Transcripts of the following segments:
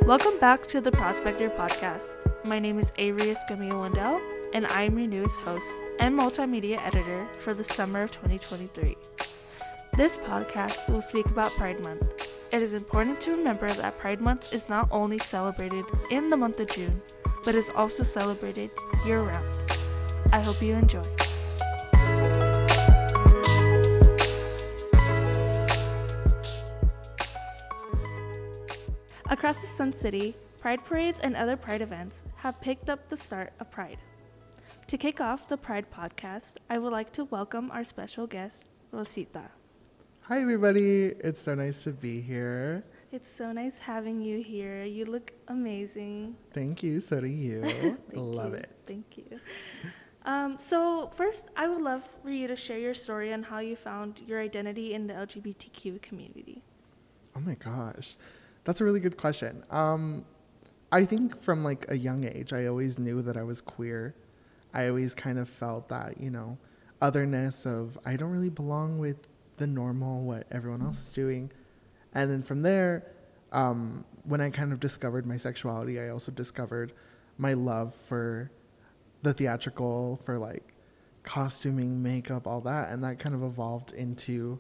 Welcome back to the Prospector Podcast. My name is Avery Escamilla-Wendell, and I am your newest host and multimedia editor for the summer of 2023. This podcast will speak about Pride Month. It is important to remember that Pride Month is not only celebrated in the month of June, but is also celebrated year-round. I hope you enjoy. Across the Sun City, Pride parades and other Pride events have picked up the start of Pride. To kick off the Pride podcast, I would like to welcome our special guest, Rosita. Hi, everybody. It's so nice to be here. It's so nice having you here. You look amazing. Thank you. So do you. Love it. Thank you. So first, I would love for you to share your story on how you found your identity in the LGBTQ community. Oh my gosh. That's a really good question. I think from like a young age, I always knew that I was queer. I always kind of felt that, otherness of I don't really belong with the normal, what everyone else is doing. And then from there, when I kind of discovered my sexuality, I also discovered my love for the theatrical, for like costuming, makeup, all that. And that kind of evolved into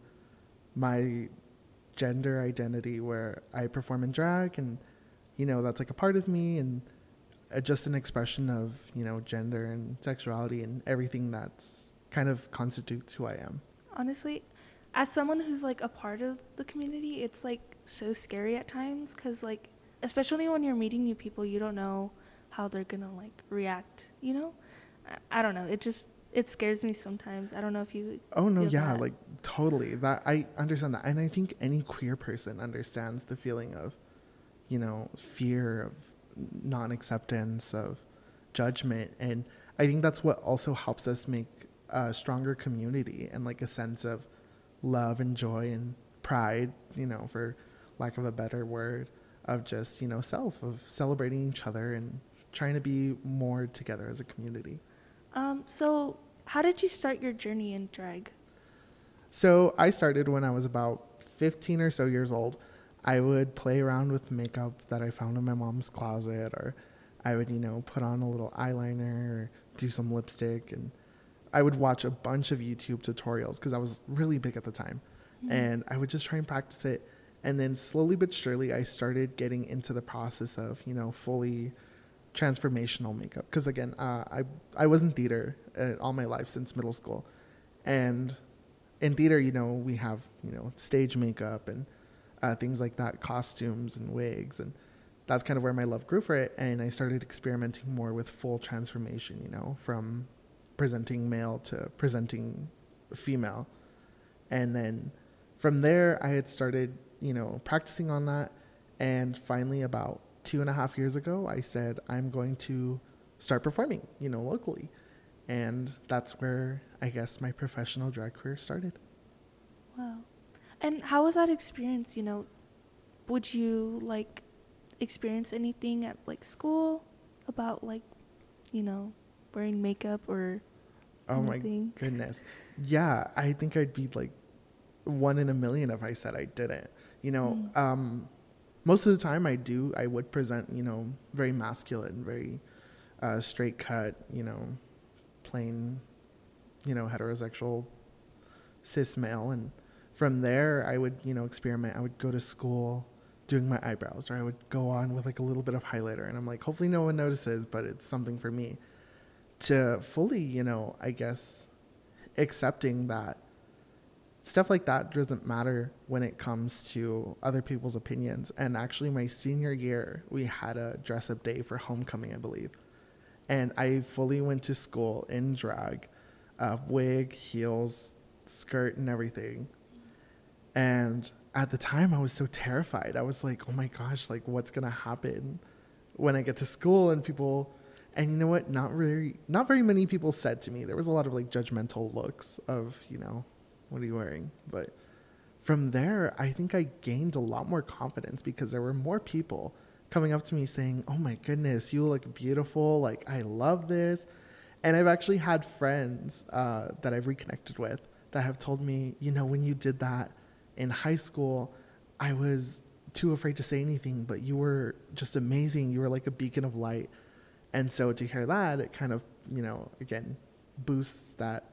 my gender identity, where I perform in drag, and that's like a part of me, and just an expression of gender and sexuality and everything that's kind of constitutes who I am. Honestly, as someone who's like a part of the community, it's like so scary at times, because like especially when you're meeting new people, you don't know how they're gonna like react. I don't know, it scares me sometimes. I don't know if you like totally. That I understand that. And I think any queer person understands the feeling of, fear, of non-acceptance, of judgment. And I think that's what also helps us make a stronger community and like a sense of love and joy and pride, for lack of a better word, of just, self, of celebrating each other and trying to be more together as a community. So how did you start your journey in drag? So I started when I was about 15 or so years old. I would play around with makeup that I found in my mom's closet, or I would, put on a little eyeliner or do some lipstick. And I would watch a bunch of YouTube tutorials because I was really big at the time. Mm-hmm. And I would just try and practice it. And then slowly but surely, I started getting into the process of, fully transformational makeup. Because again, I was in theater all my life since middle school. And in theater, we have, stage makeup and things like that, costumes and wigs. And that's kind of where my love grew for it. And I started experimenting more with full transformation, from presenting male to presenting female. And then from there, I had started, practicing on that. And finally, about 2.5 years ago, I said, I'm going to start performing, locally. And that's where I guess my professional drag career started. Wow. And how was that experience? Would you like experience anything at like school about like, wearing makeup or anything? My goodness. Yeah, I think I'd be like 1 in a million if I said I didn't. Most of the time I would present, very masculine, very straight cut, plain, heterosexual cis male. And from there I would, experiment. I would go to school doing my eyebrows, or I would go on with like a little bit of highlighter. And I'm like, hopefully no one notices, but it's something for me to fully, I guess, accepting that stuff like that doesn't matter when it comes to other people's opinions. And actually my senior year, we had a dress up day for homecoming, I believe. And I fully went to school in drag, wig, heels, skirt, and everything. And at the time I was so terrified. I was like, oh my gosh, like what's going to happen when I get to school? And people, and you know what? Not very many people said to me, there was a lot of like judgmental looks of, what are you wearing? But from there, I think I gained a lot more confidence because there were more people coming up to me saying, oh my goodness, you look beautiful. Like, I love this. And I've actually had friends that I've reconnected with that have told me, when you did that in high school, I was too afraid to say anything, but you were just amazing. You were like a beacon of light. And so to hear that, it kind of, you know, again, boosts that,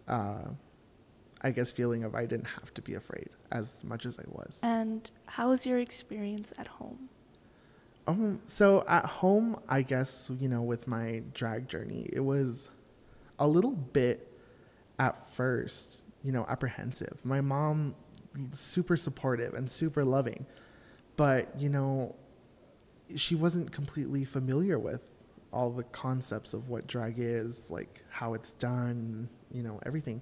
I guess, feeling of I didn't have to be afraid as much as I was. And how was your experience at home? So at home, I guess, you know, with my drag journey, it was a little bit at first, you know, apprehensive. My mom, super supportive and super loving, but, you know, she wasn't completely familiar with all the concepts of what drag is, like how it's done, you know, everything.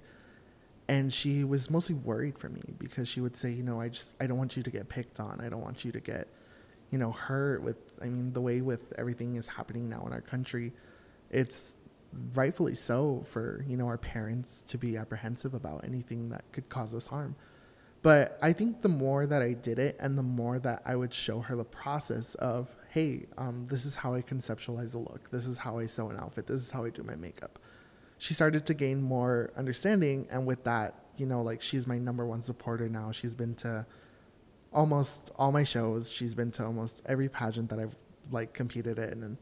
And she was mostly worried for me because she would say, you know, I don't want you to get picked on. I don't want you to get, you know, hurt with, I mean, the way with everything is happening now in our country, it's rightfully so for, you know, our parents to be apprehensive about anything that could cause us harm. But I think the more that I did it and the more that I would show her the process of, hey, this is how I conceptualize a look. This is how I sew an outfit. This is how I do my makeup. She started to gain more understanding. And with that, you know, like she's my number one supporter now. She's been to almost all my shows. She's been to almost every pageant that I've like competed in. And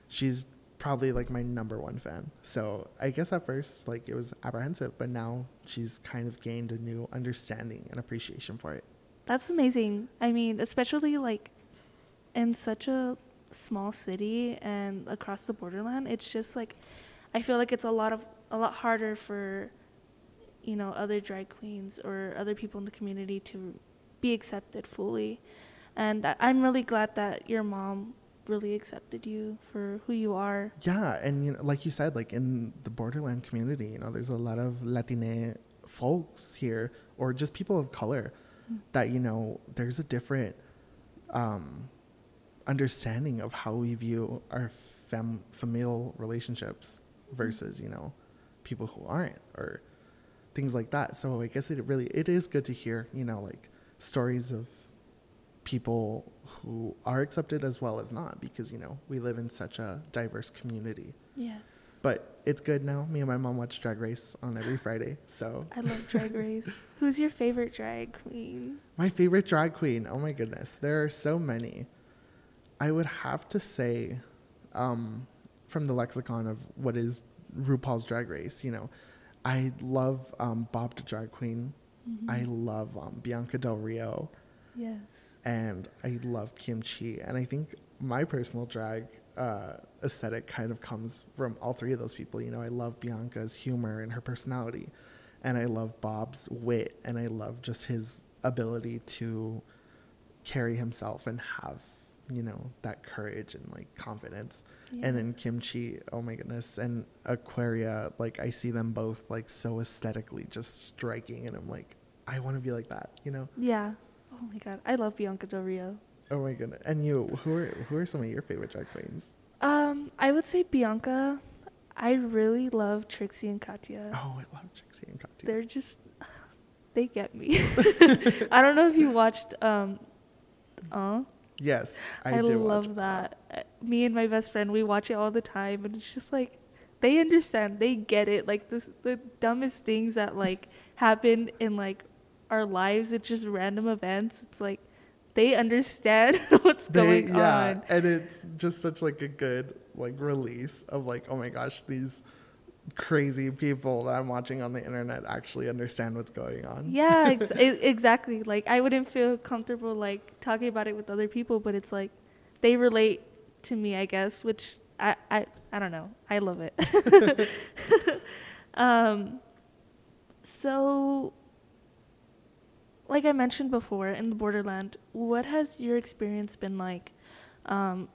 she's probably like my number one fan. So I guess at first like it was apprehensive, but now she's kind of gained a new understanding and appreciation for it. That's amazing. I mean, especially like in such a small city and across the borderland, it's just like I feel like it's a lot harder for, you know, other drag queens or other people in the community to be accepted fully. And I'm really glad that your mom really accepted you for who you are. Yeah, and you know, like you said, like in the borderland community, you know, there's a lot of Latina folks here, or just people of color, that, you know, there's a different understanding of how we view our familial relationships versus, you know, people who aren't, or things like that. So I guess it is good to hear, you know, like stories of people who are accepted as well as not, because, you know, we live in such a diverse community. Yes. But it's good now. Me and my mom watch Drag Race on every Friday. So I love Drag Race. Who's your favorite drag queen? My favorite drag queen? Oh my goodness. There are so many. I would have to say, from the lexicon of what is RuPaul's Drag Race, you know, I love Bob the Drag Queen. Mm-hmm. I love Bianca Del Rio. Yes. And I love Kimchi. And I think my personal drag aesthetic kind of comes from all three of those people. You know, I love Bianca's humor and her personality. And I love Bob's wit. And I love just his ability to carry himself and have, you know, that courage and like confidence. Yeah. And then Kimchi, oh my goodness. And Aquaria, like I see them both like so aesthetically just striking. And I'm like, I want to be like that, you know? Yeah. Oh my God, I love Bianca Del Rio. Oh my goodness. And you, who are some of your favorite drag queens? I would say Bianca. I really love Trixie and Katya. Oh, I love Trixie and Katya. They're just, they get me. I don't know if you watched Yes, I do. I love that. Me and my best friend, we watch it all the time, and it's just like they understand, they get it. Like the dumbest things that like happen in like our lives, it's just random events. It's like they understand what's going on. And it's just such like a good like release of like, oh my gosh, these crazy people that I'm watching on the internet actually understand what's going on. Yeah, exactly. Like I wouldn't feel comfortable like talking about it with other people, but it's like they relate to me, I guess, which I don't know. I love it. So like I mentioned before, in the borderland, what has your experience been like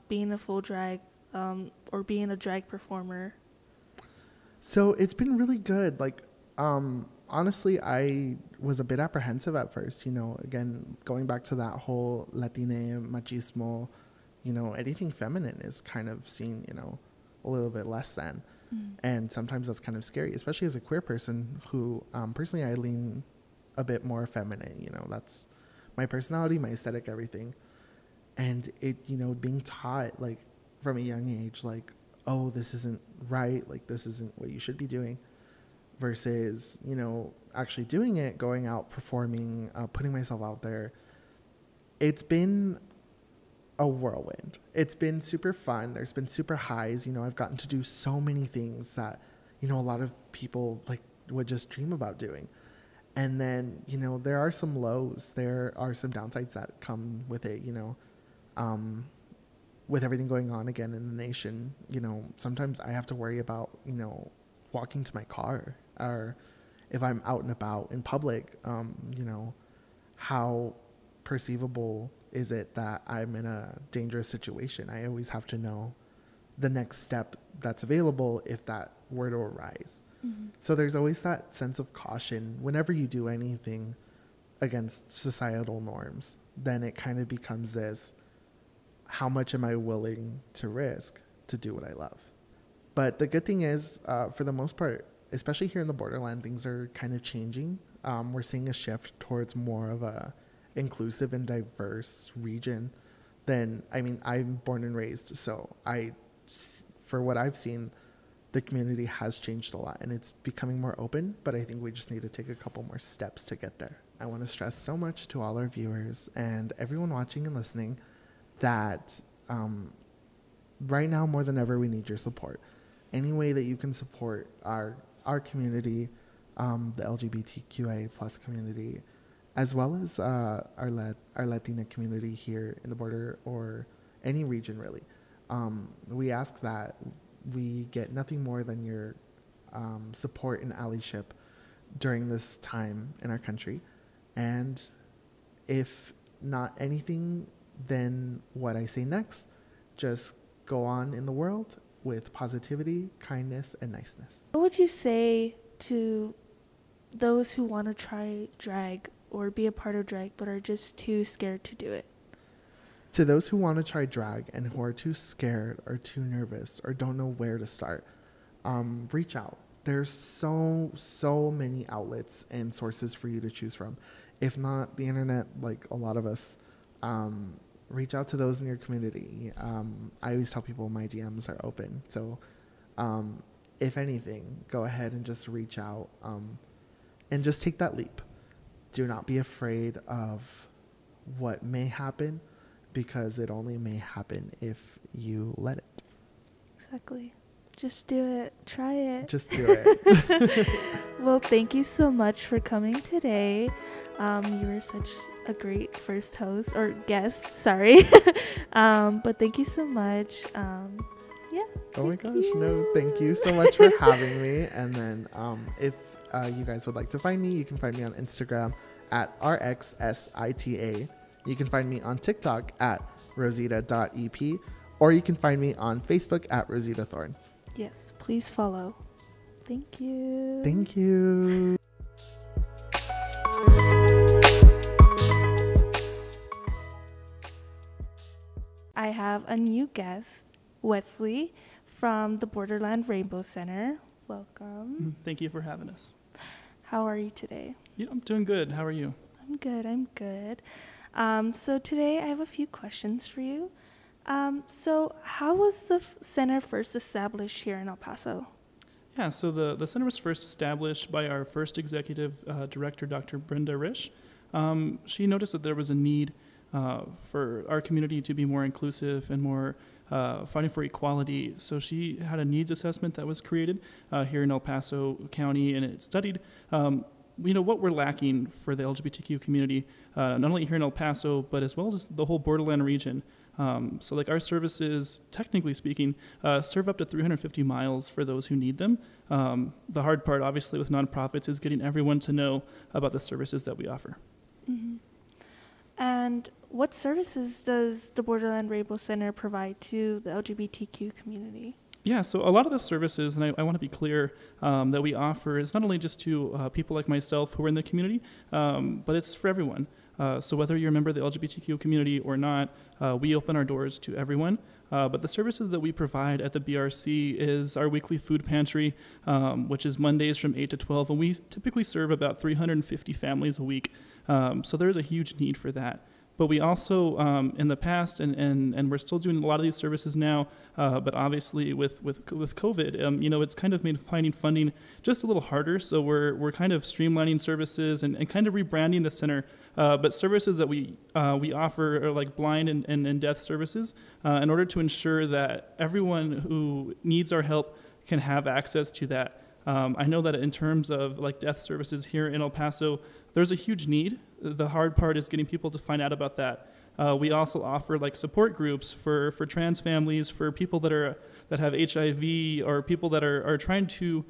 being a full drag or being a drag performer? So it's been really good. Like, honestly, I was a bit apprehensive at first, you know, again, going back to that whole Latina machismo, you know, anything feminine is kind of seen, you know, a little bit less than. And sometimes that's kind of scary, especially as a queer person who, personally, I lean a bit more feminine, you know, that's my personality, my aesthetic, everything. And it, you know, being taught like from a young age, like, oh, this isn't right, like this isn't what you should be doing, versus, you know, actually doing it, going out, performing, putting myself out there. it's been a whirlwind. It's been super fun. There's been super highs. I've gotten to do so many things that, a lot of people like would just dream about doing. And then, there are some lows. There are some downsides that come with it, with everything going on again in the nation. Sometimes I have to worry about, walking to my car, or if I'm out and about in public, how perceivable is it that I'm in a dangerous situation? I always have to know the next step that's available if that were to arise. Mm-hmm. So there's always that sense of caution whenever you do anything against societal norms. Then it kind of becomes this, how much am I willing to risk to do what I love? But the good thing is, for the most part, especially here in the borderland, things are kind of changing. We're seeing a shift towards more of a inclusive and diverse region. I'm born and raised, so for what I've seen, the community has changed a lot and it's becoming more open, but I think we just need to take a couple more steps to get there. I want to stress so much to all our viewers and everyone watching and listening that right now more than ever we need your support. Any way that you can support our community, the LGBTQIA plus community, as well as our Latina community here in the border or any region really. We ask that we get nothing more than your support and allyship during this time in our country. And if not anything, then what I say next, just go on in the world with positivity, kindness, and niceness. What would you say to those who want to try drag or be a part of drag but are just too scared to do it? To those who want to try drag and who are too scared or too nervous or don't know where to start, reach out. There's so many outlets and sources for you to choose from. If not the internet, like a lot of us, reach out to those in your community. I always tell people my DMs are open. So if anything, go ahead and just reach out and just take that leap. Do not be afraid of what may happen, because it only may happen if you let it. Exactly. Just do it. Try it. Just do it. Well, thank you so much for coming today. You were such a great first host or guest. Sorry. But thank you so much. Yeah. Oh my gosh. No, thank you so much for having me. And then if you guys would like to find me, you can find me on Instagram at RXSITA. You can find me on TikTok at rosita.ep, or you can find me on Facebook at Rosita Thorne. Yes, please follow. Thank you. Thank you. I have a new guest, Wesley, from the Borderland Rainbow Center. Welcome. Thank you for having us. How are you today? Yeah, I'm doing good. How are you? I'm good. So today I have a few questions for you. So how was the center first established here in El Paso? Yeah, so the center was first established by our first executive director, Dr. Brenda Risch. She noticed that there was a need for our community to be more inclusive and more fighting for equality. So she had a needs assessment that was created here in El Paso County, and it studied what we're lacking for the LGBTQ community, not only here in El Paso, but as well as the whole Borderland region. So like our services, technically speaking, serve up to 350 miles for those who need them. The hard part, obviously, with nonprofits is getting everyone to know about the services that we offer. Mm-hmm. And what services does the Borderland Rainbow Center provide to the LGBTQ community? Yeah, so a lot of the services, and I want to be clear, that we offer is not only just to people like myself who are in the community, but it's for everyone. So whether you're a member of the LGBTQ community or not, we open our doors to everyone. But the services that we provide at the BRC is our weekly food pantry, which is Mondays from 8 to 12, and we typically serve about 350 families a week. So there's a huge need for that. But we also, in the past, and we're still doing a lot of these services now, but obviously with COVID, it's kind of made finding funding just a little harder. So we're kind of streamlining services and kind of rebranding the center. But services that we offer are like blind and deaf services in order to ensure that everyone who needs our help can have access to that. I know that in terms of like deaf services here in El Paso, there's a huge need. The hard part is getting people to find out about that. We also offer like support groups for trans families, for people that have HIV, or people that are trying to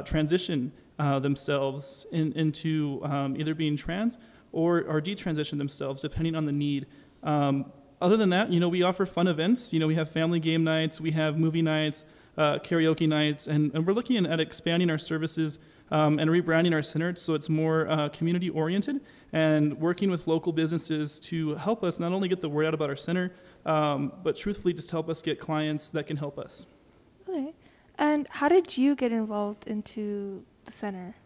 transition themselves into either being trans or detransition themselves, depending on the need. Other than that, we offer fun events. We have family game nights, we have movie nights, karaoke nights, and we're looking at expanding our services and rebranding our center so it's more community-oriented and working with local businesses to help us not only get the word out about our center, but truthfully just help us get clients that can help us. Okay. And how did you get involved into the center?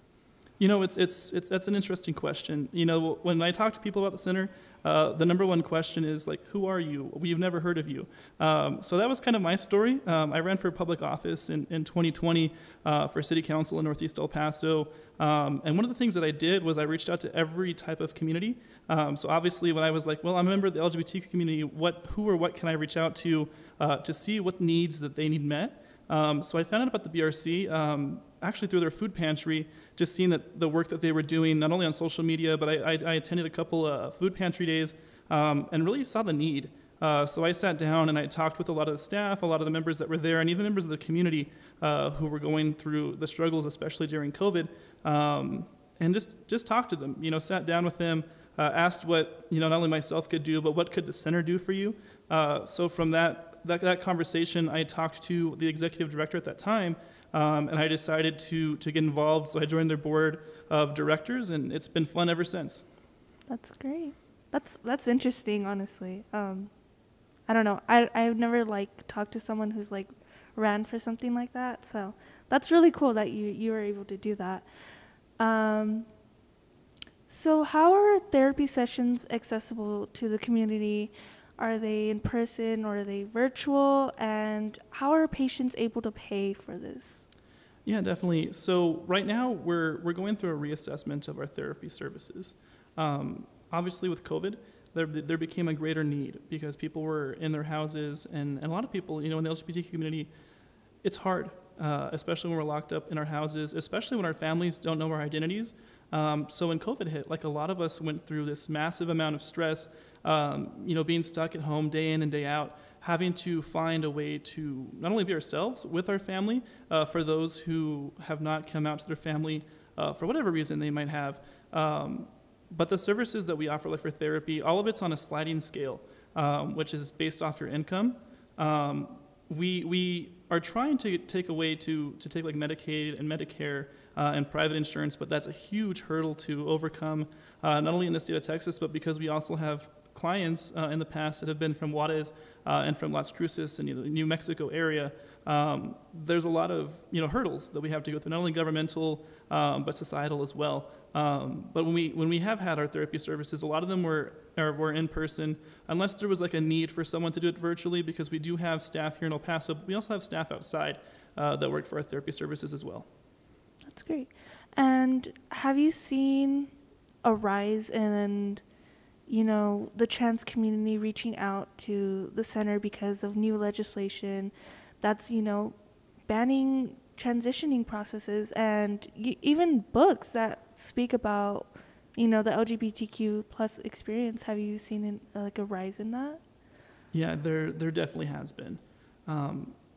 That's an interesting question. When I talk to people about the center, the number one question is like, who are you? We've never heard of you. So that was kind of my story. I ran for public office in 2020 for city council in Northeast El Paso. And one of the things that I did was I reached out to every type of community. So obviously when I was like, well, I'm a member of the LGBTQ community, who or what can I reach out to see what needs that they need met? So I found out about the BRC actually through their food pantry, just seeing that the work that they were doing, not only on social media, but I attended a couple of food pantry days and really saw the need. So I sat down and I talked with a lot of the staff, a lot of the members that were there, and even members of the community who were going through the struggles, especially during COVID, and just talked to them, sat down with them, asked what, not only myself could do, but what could the center do for you? So from that conversation, I talked to the executive director at that time, and I decided to get involved. So I joined their board of directors, and it's been fun ever since. That's great. That's interesting, honestly. I don't know. I've never talked to someone who's ran for something like that. So that's really cool that you were able to do that. So how are therapy sessions accessible to the community? Are they in person or are they virtual? And how are patients able to pay for this? Yeah, definitely. So right now we're going through a reassessment of our therapy services. Obviously with COVID, there became a greater need because people were in their houses and a lot of people, in the LGBTQ community, it's hard, especially when we're locked up in our houses, especially when our families don't know our identities. So when COVID hit, a lot of us went through this massive amount of stress, being stuck at home day in and day out, having to find a way to not only be ourselves with our family, for those who have not come out to their family for whatever reason they might have. But the services that we offer, for therapy, all of it's on a sliding scale, which is based off your income. We are trying to take a way to take Medicaid and Medicare and private insurance, but that's a huge hurdle to overcome, not only in the state of Texas, but because we also have clients in the past that have been from Juarez and from Las Cruces and the New Mexico area. There's a lot of hurdles that we have to go through, not only governmental but societal as well. But when we have had our therapy services, a lot of them were in person, unless there was a need for someone to do it virtually, because we do have staff here in El Paso. But we also have staff outside that work for our therapy services as well. That's great. And have you seen a rise in the trans community reaching out to the center because of new legislation that's banning transitioning processes and even books that speak about the LGBTQ plus experience? Have you seen a rise in that? Yeah, there definitely has been.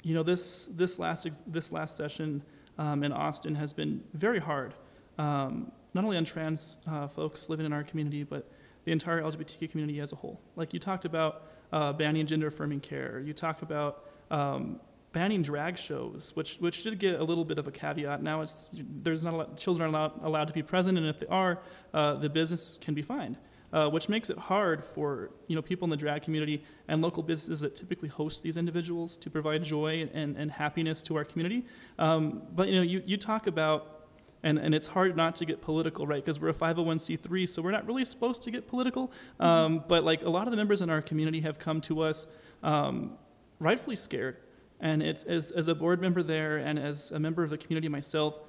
This last session in Austin has been very hard, not only on trans folks living in our community, but the entire LGBTQ community as a whole. You talked about banning gender-affirming care. You talk about banning drag shows, which did get a little bit of a caveat. Now there's not a lot, children are allowed to be present, and if they are, the business can be fined, which makes it hard for people in the drag community and local businesses that typically host these individuals to provide joy and happiness to our community. But you talk about And it's hard not to get political, right? Because we're a 501c3, so we're not really supposed to get political. But like a lot of the members in our community have come to us rightfully scared. And it's as a board member there and as a member of the community myself,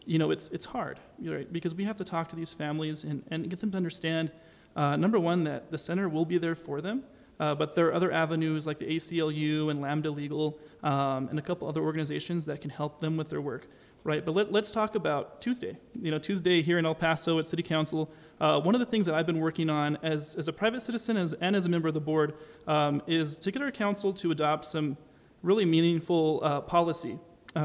it's hard, right? Because we have to talk to these families and get them to understand, number one, that the center will be there for them. But there are other avenues like the ACLU and Lambda Legal and a couple other organizations that can help them with their work, right? But let's talk about Tuesday. Tuesday here in El Paso at City Council, one of the things that I've been working on as a private citizen and as a member of the board is to get our council to adopt some really meaningful policy.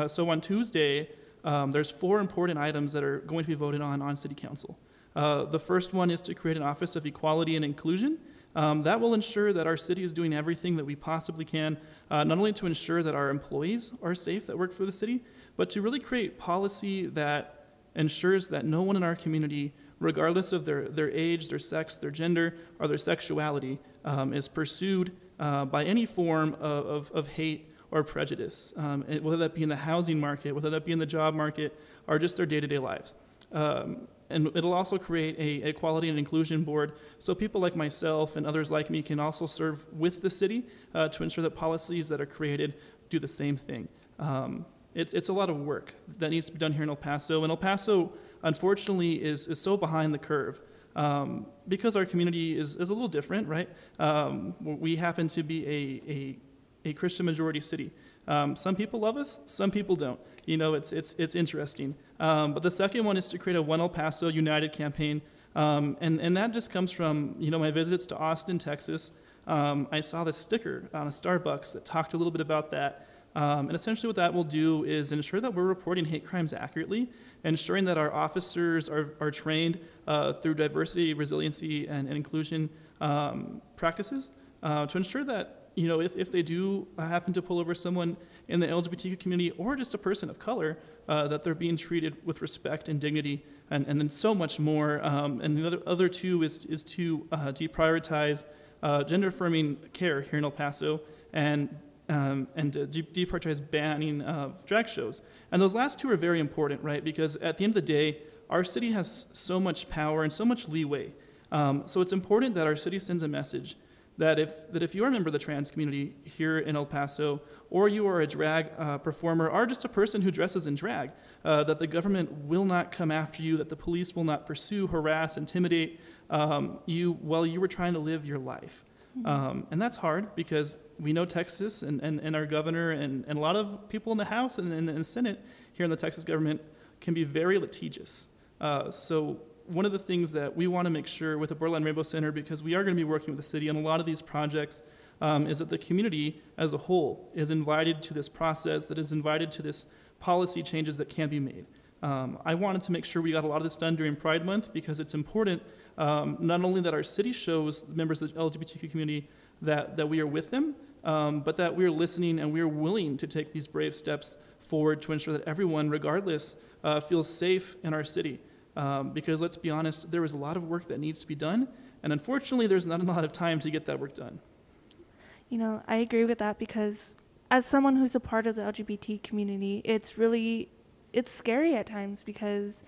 So on Tuesday, there's 4 important items that are going to be voted on City Council. The first one is to create an Office of Equality and Inclusion. That will ensure that our city is doing everything that we possibly can, not only to ensure that our employees are safe that work for the city, but to really create policy that ensures that no one in our community, regardless of their age, their sex, their gender, or their sexuality, is pursued by any form of hate or prejudice, whether that be in the housing market, whether that be in the job market, or just their day-to-day lives. And it'll also create a equality and inclusion board so people like myself and others like me can also serve with the city to ensure that policies that are created do the same thing. It's a lot of work that needs to be done here in El Paso, and El Paso, unfortunately, is so behind the curve because our community is a little different, right? We happen to be a Christian majority city. Some people love us, some people don't. It's interesting. But the second one is to create a One El Paso United campaign. And that just comes from, my visits to Austin, Texas. I saw this sticker on a Starbucks that talked a little bit about that. And essentially what that will do is ensure that we're reporting hate crimes accurately, ensuring that our officers are trained through diversity, resiliency, and inclusion practices to ensure that if they do happen to pull over someone in the LGBTQ community or just a person of color, that they're being treated with respect and dignity, and then so much more. And the other two is to deprioritize gender-affirming care here in El Paso and deprioritize banning of drag shows. And those last two are very important, right? Because at the end of the day, our city has so much power and so much leeway. So it's important that our city sends a message that if you're a member of the trans community here in El Paso, or you are a drag performer, or just a person who dresses in drag, that the government will not come after you, that the police will not pursue, harass, intimidate you while you were trying to live your life. And that's hard because we know Texas and our governor and a lot of people in the House and the Senate here in the Texas government can be very litigious. So one of the things that we want to make sure with the Borderland Rainbow Center, because we are going to be working with the city on a lot of these projects, is that the community as a whole is invited to this process, that is invited to this policy changes that can be made. I wanted to make sure we got a lot of this done during Pride Month because it's important not only that our city shows members of the LGBTQ community that we are with them, but that we are listening and we are willing to take these brave steps forward to ensure that everyone, regardless, feels safe in our city. Because let's be honest, there is a lot of work that needs to be done, and unfortunately there's not a lot of time to get that work done. I agree with that because as someone who's a part of the LGBT community, it's scary at times because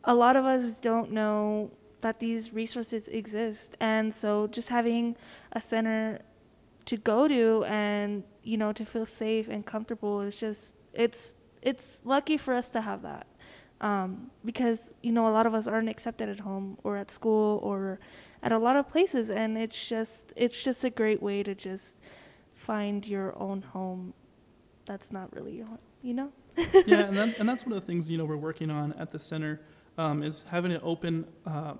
a lot of us don't know that these resources exist. And so just having a center to go to and, to feel safe and comfortable is just, it's lucky for us to have that. Because, a lot of us aren't accepted at home or at school or at a lot of places. And it's just a great way to just find your own home that's not really your home, Yeah, and that's one of the things, we're working on at the center, is having it open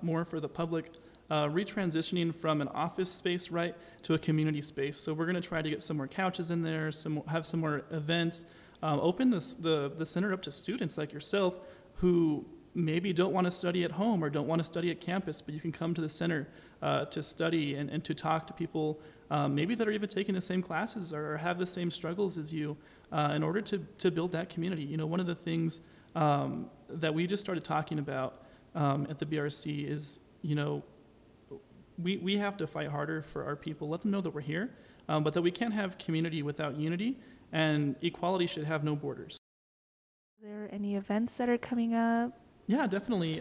more for the public, retransitioning from an office space, right, to a community space. So we're going to try to get some more couches in there, have some more events, open the center up to students like yourself who maybe don't want to study at home or don't want to study at campus, but you can come to the center to study and to talk to people maybe that are even taking the same classes or have the same struggles as you in order to build that community. One of the things that we just started talking about at the BRC is, we have to fight harder for our people, let them know that we're here, but that we can't have community without unity, and equality should have no borders. Are there any events that are coming up? Yeah, definitely.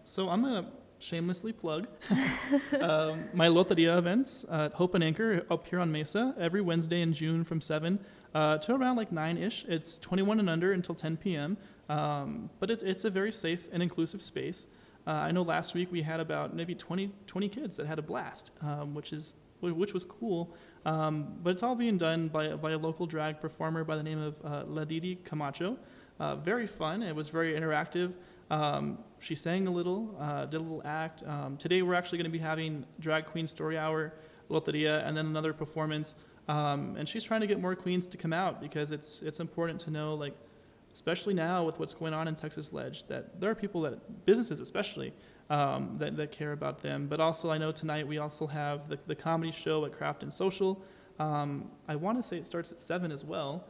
So I'm going to shamelessly plug my Loteria events at Hope and Anchor up here on Mesa every Wednesday in June from 7 to around like 9-ish. It's 21 and under until 10 p.m. But it's a very safe and inclusive space. I know last week we had about maybe 20 kids that had a blast, which was cool. But it's all being done by a local drag performer by the name of Ladidi Camacho. Very fun. It was very interactive. She sang a little, did a little act. Today we're actually going to be having Drag Queen Story Hour, Loteria, and then another performance. And she's trying to get more queens to come out because it's important to know, like, especially now with what's going on in Texas Ledge, that there are people businesses especially, that care about them. But also I know tonight we also have the comedy show at Craft and Social. I want to say it starts at 7 as well.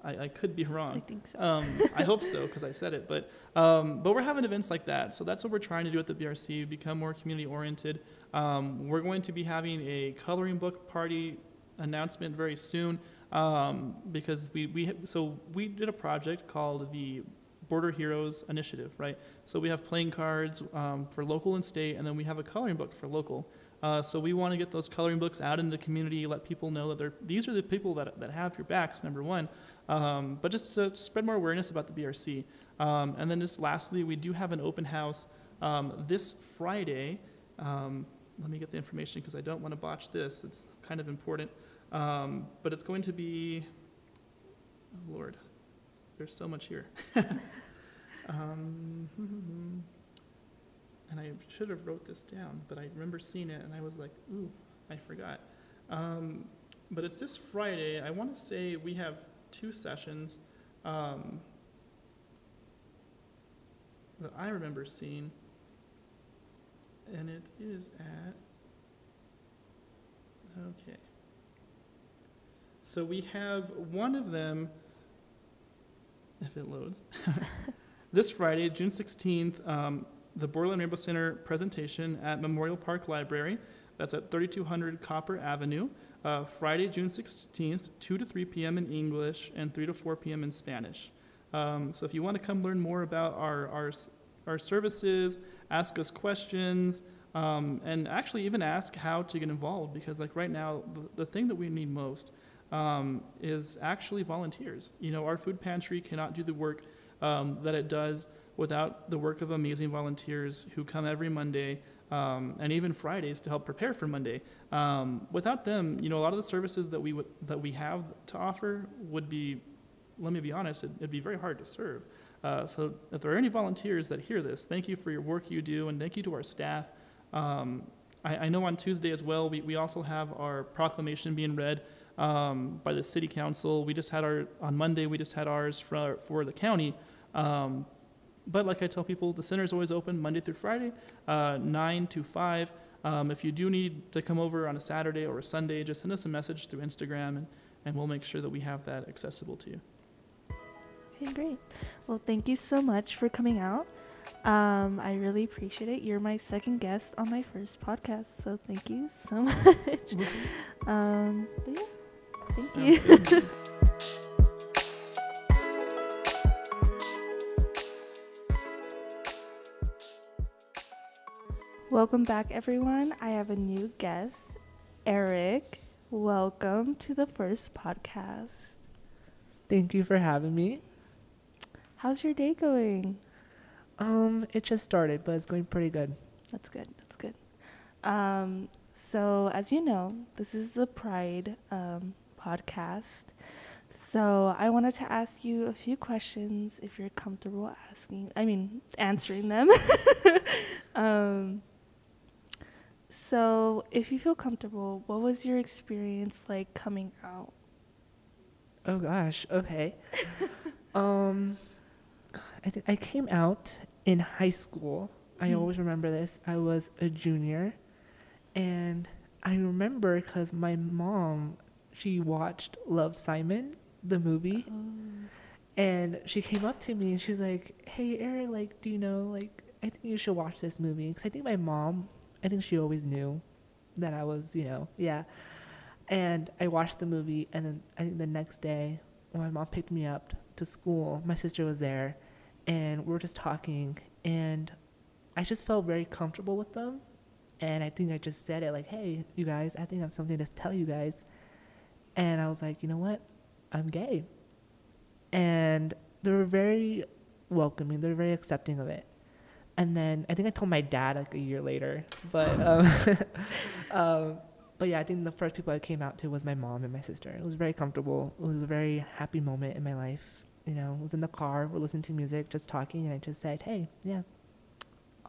I could be wrong. I think so. I hope so because I said it. But we're having events like that. So that's what we're trying to do at the BRC, become more community-oriented. We're going to be having a coloring book party announcement very soon because we did a project called the Border Heroes Initiative, right? So we have playing cards for local and state, and then we have a coloring book for local. So we want to get those coloring books out in the community, let people know that these are the people that have your backs, number one. But just to spread more awareness about the BRC. And then just lastly, we do have an open house this Friday. Let me get the information because I don't want to botch this. It's kind of important. But it's going to be, oh Lord, there's so much here. And I should have wrote this down, but I remember seeing it and I was like, ooh, I forgot. But it's this Friday. I want to say we have 2 sessions that I remember seeing, and it is at, okay. So we have one of them, if it loads, this Friday, June 16th, the Borderland Rainbow Center presentation at Memorial Park Library. That's at 3200 Copper Avenue. Friday, June 16th, 2 to 3 p.m. in English and 3 to 4 p.m. in Spanish. So if you want to come learn more about our services, ask us questions, and actually even ask how to get involved, because like right now, the thing that we need most is actually volunteers. You know, our food pantry cannot do the work that it does without the work of amazing volunteers who come every Monday and even Fridays to help prepare for Monday. Without them, you know, a lot of the services that we have to offer would be, let me be honest, it'd be very hard to serve. So if there are any volunteers that hear this, thank you for your work you do, and thank you to our staff. I know on Tuesday as well, we also have our proclamation being read by the city council. On Monday, we just had ours for the county. But like I tell people, the center is always open Monday through Friday, 9 to 5. If you do need to come over on a Saturday or a Sunday, just send us a message through Instagram, and we'll make sure that we have that accessible to you. Okay, great. Well, thank you so much for coming out. I really appreciate it. You're my second guest on my first podcast, so thank you so much. But yeah, thank you. Good. Welcome back, everyone. I have a new guest, Erik. Welcome to the first podcast. Thank you for having me. How's your day going? It just started, but it's going pretty good. That's good. So as you know, this is a Pride podcast. So I wanted to ask you a few questions if you're comfortable answering them. So if you feel comfortable, what was your experience like coming out? Oh gosh, okay. I think I came out in high school. I always remember this. I was a junior, and I remember because my mom, she watched Love, Simon, the movie, and she came up to me and she was like, "Hey, Erin, like, do you know, like, I think you should watch this movie." Because I think my mom, I think she always knew that I was, yeah. And I watched the movie, and then I think the next day when my mom picked me up to school, my sister was there, and we were just talking, and I just felt very comfortable with them. And I think I just said it like, hey, you guys, I think I have something to tell you guys. And I was like, you know what? I'm gay. And they were very welcoming. They were very accepting of it. And then I think I told my dad like a year later. But but yeah, I think the first people I came out to was my mom and my sister. It was very comfortable. It was a very happy moment in my life. You know, I was in the car, we're listening to music, just talking, and I just said, hey, yeah.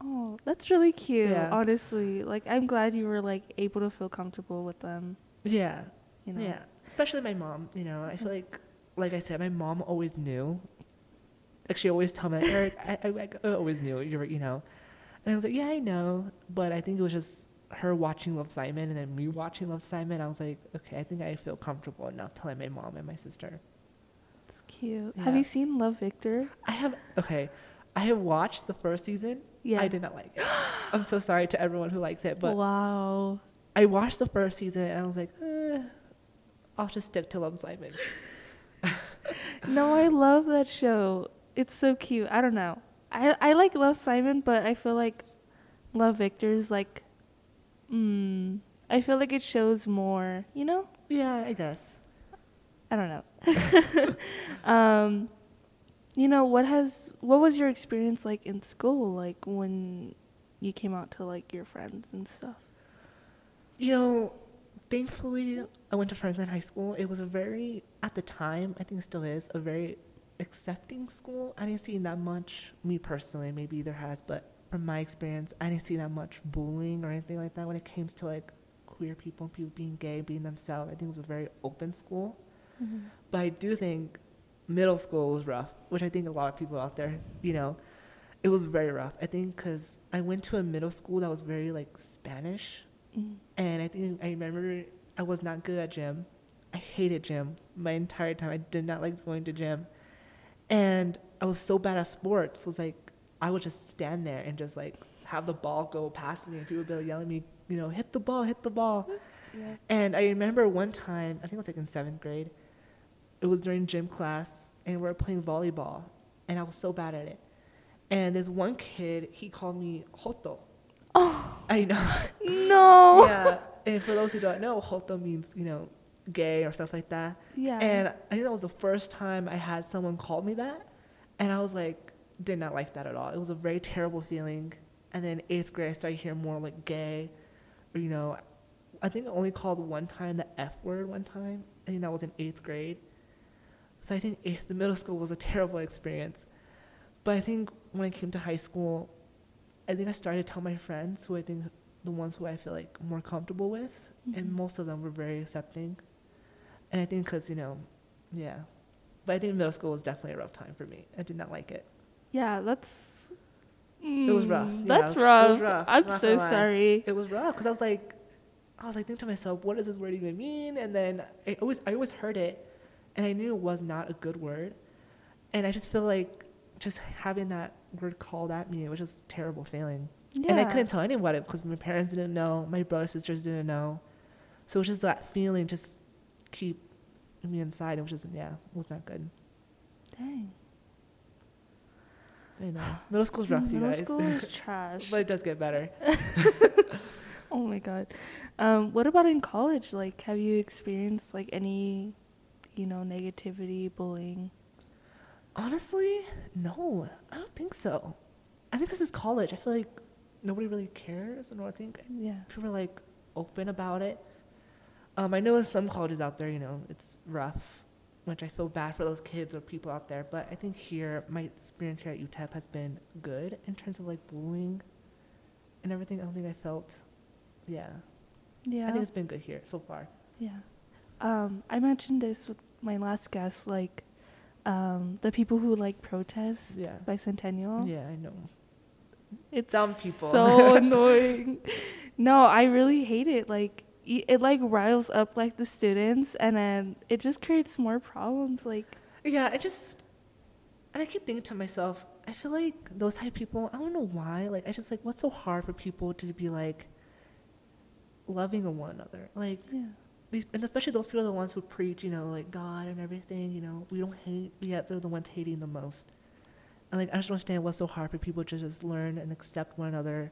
Oh, that's really cute, Yeah. honestly. Like, I'm glad you were, like, able to feel comfortable with them, Yeah. you know? Yeah. Especially my mom, you know. I feel like I said, my mom always knew. Like, she always told me, like, Erik, I always knew, you know. And I was like, yeah, I know. But I think it was just her watching Love, Simon and then me watching Love, Simon. I was like, okay, I think I feel comfortable enough telling my mom and my sister. It's cute. Yeah. Have you seen Love, Victor? I have watched the first season. Yeah. I did not like it. I'm so sorry to everyone who likes it, but Wow. I watched the first season and I was like, I'll just stick to Love, Simon. No, I love that show. It's so cute. I don't know. I like Love, Simon, but I feel like Love, Victor is like, I feel like it shows more, you know? Yeah, I guess. I don't know. You know, what was your experience like in school, like when you came out to like your friends and stuff? You know, thankfully, I went to Franklin High School. It was at the time, I think it still is, a very accepting school. I didn't see that much, me personally, maybe there has, but from my experience, I didn't see that much bullying or anything like that when it came to like queer people being gay, being themselves. I think it was a very open school. Mm-hmm. But I do think middle school was rough, which I think a lot of people out there, you know, it was very rough. I think because I went to a middle school that was very like Spanish. Mm-hmm. And I remember I was not good at gym. I hated gym my entire time. I did not like going to gym. And I was so bad at sports. It was like, I would just stand there and just like have the ball go past me and people would be like yelling at me, you know, hit the ball, hit the ball. Yeah. And I remember one time, I think it was like in 7th grade, it was during gym class and we were playing volleyball and I was so bad at it. And there's one kid, he called me Joto. Oh. I know. No. Yeah. And for those who don't know, Joto means, you know, gay or stuff like that. Yeah. And I think that was the first time I had someone call me that. And I was like, did not like that at all. It was a very terrible feeling. And then 8th grade, I started hearing more like gay. Or, you know, I think I only called one time the F word one time. I think that was in 8th grade. So I think the middle school was a terrible experience. But I think when I came to high school, I think I started to tell my friends who I think the ones who I feel like more comfortable with. Mm-hmm. And most of them were very accepting. And I think because, you know, yeah. But I think middle school was definitely a rough time for me. I did not like it. Yeah, that's... It was rough. Yeah, That's it rough. was rough. I'm Not so gonna lie. sorry. It was rough because I was like thinking to myself, what does this word even mean? And then I always heard it, and I knew it was not a good word. And I just feel like just having that word called at me, it was just a terrible feeling. Yeah. And I couldn't tell anyone about it because my parents didn't know, my brothers, sisters didn't know. So it was just that feeling just keep me inside. It was just, it was not good. Dang. I know. Middle school's rough, you guys. Middle school is trash. But it does get better. Oh my god. What about in college? Like, have you experienced like any, you know, negativity, bullying? Honestly, no. I don't think so. I think this is college. I feel like nobody really cares. And I think Yeah. people are like open about it. I know in some colleges out there, you know, it's rough, which I feel bad for those kids or people out there. But I think here, my experience here at UTEP has been good in terms of like bullying and everything. I don't think I felt, Yeah. I think it's been good here so far. Yeah. I mentioned this with my last guest, like, the people who like protest bicentennial. Yeah, I know. It's dumb people. So annoying. No, I really hate it. Like, it like riles up like the students, and then it just creates more problems. Like, yeah, and I keep thinking to myself, I feel like those type of people, I don't know why. Like, I just like, what's so hard for people to be like loving one another? Like, and especially those people are the ones who preach, you know, like God and everything. You know, we don't hate, yet they're the ones hating the most. And like I just don't understand what's so hard for people to just learn and accept one another,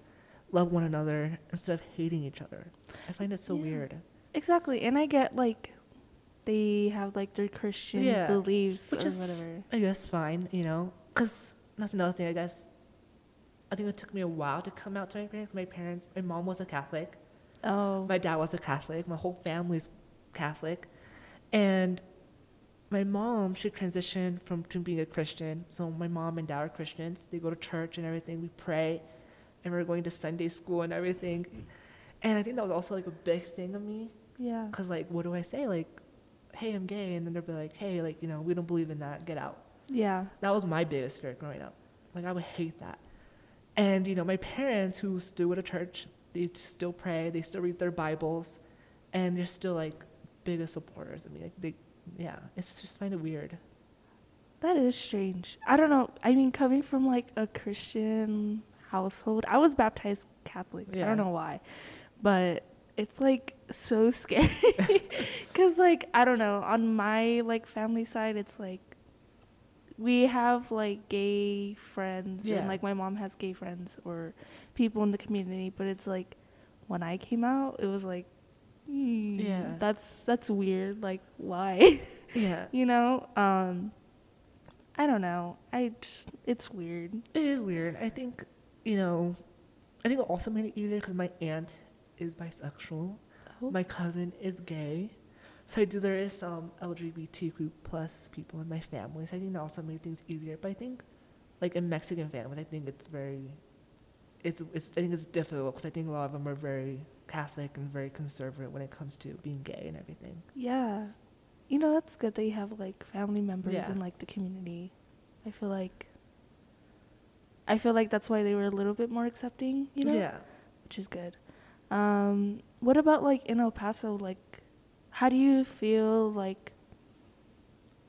love one another instead of hating each other. I find it so weird. Exactly. And I get like they have like their Christian beliefs which or is, whatever. I guess fine, you know, because that's another thing. I guess I think it took me a while to come out to my parents. My parents, my mom was a Catholic. Oh. My dad was a Catholic. My whole family's Catholic. And my mom, she transitioned from being a Christian. So my mom and dad are Christians. They go to church and everything. We pray. And we're going to Sunday school and everything. And I think that was also like a big thing of me. Yeah. Because like, what do I say? Like, hey, I'm gay. And then they'll be like, hey, like, you know, we don't believe in that. Get out. Yeah. That was my biggest fear growing up. Like, I would hate that. And, you know, my parents who still go to church, they still pray, they still read their Bibles, and they're still, like, biggest supporters of me. Like, it's just kind of weird. That is strange. I don't know. I mean, coming from, like, a Christian household, I was baptized Catholic. Yeah. I don't know why. But it's, like, so scary. Because, like, I don't know. On my, like, family side, it's, like, we have like gay friends and like my mom has gay friends or people in the community, but it's like when I came out it was like that's weird, like why? You know, I don't know, it's weird. It is weird. I think, you know, I think it also made it easier because my aunt is bisexual. My cousin is gay. So there is some LGBTQ plus people in my family. So I think that also made things easier. But I think, like in Mexican families, I think it's difficult because I think a lot of them are very Catholic and very conservative when it comes to being gay and everything. Yeah, you know, that's good that you have like family members in like the community. I feel like that's why they were a little bit more accepting. You know, which is good. What about like in El Paso, like? How do you feel like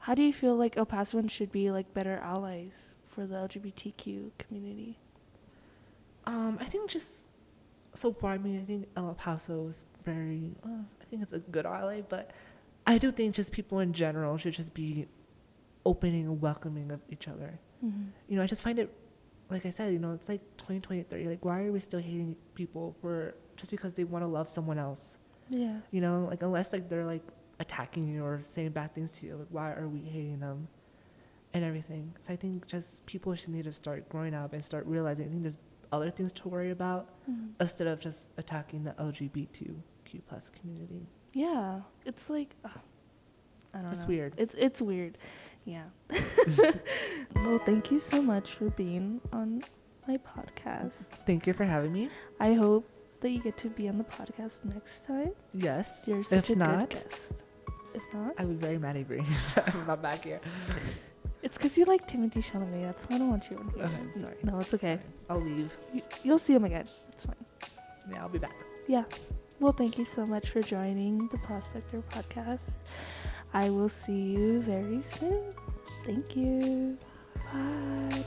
El Pasoans should be like better allies for the LGBTQ community? I think just so far, I mean, I think El Paso is very, I think it's a good ally, but I do think just people in general should just be opening and welcoming of each other. Mm-hmm. You know, I just find it, like I said, you know, it's like 2023. Like, why are we still hating people just because they want to love someone else? Yeah. You know, like unless like they're like attacking you or saying bad things to you, like why are we hating them and everything? So I think just people just need to start growing up and start realizing I think there's other things to worry about instead of just attacking the LGBTQ plus community. Yeah. It's like I don't know. It's weird. It's weird. Yeah. Well, thank you so much for being on my podcast. Thank you for having me. I hope that you get to be on the podcast next time. Yes. You're such a good guest. If not, I would be very mad at you if I'm not back here. It's because you like Timothée Chalamet. That's why I don't want you on here. Okay, sorry. No, it's okay. I'll leave. You'll see him again. It's fine. Yeah, I'll be back. Yeah. Well, thank you so much for joining the Prospector podcast. I will see you very soon. Thank you. Bye.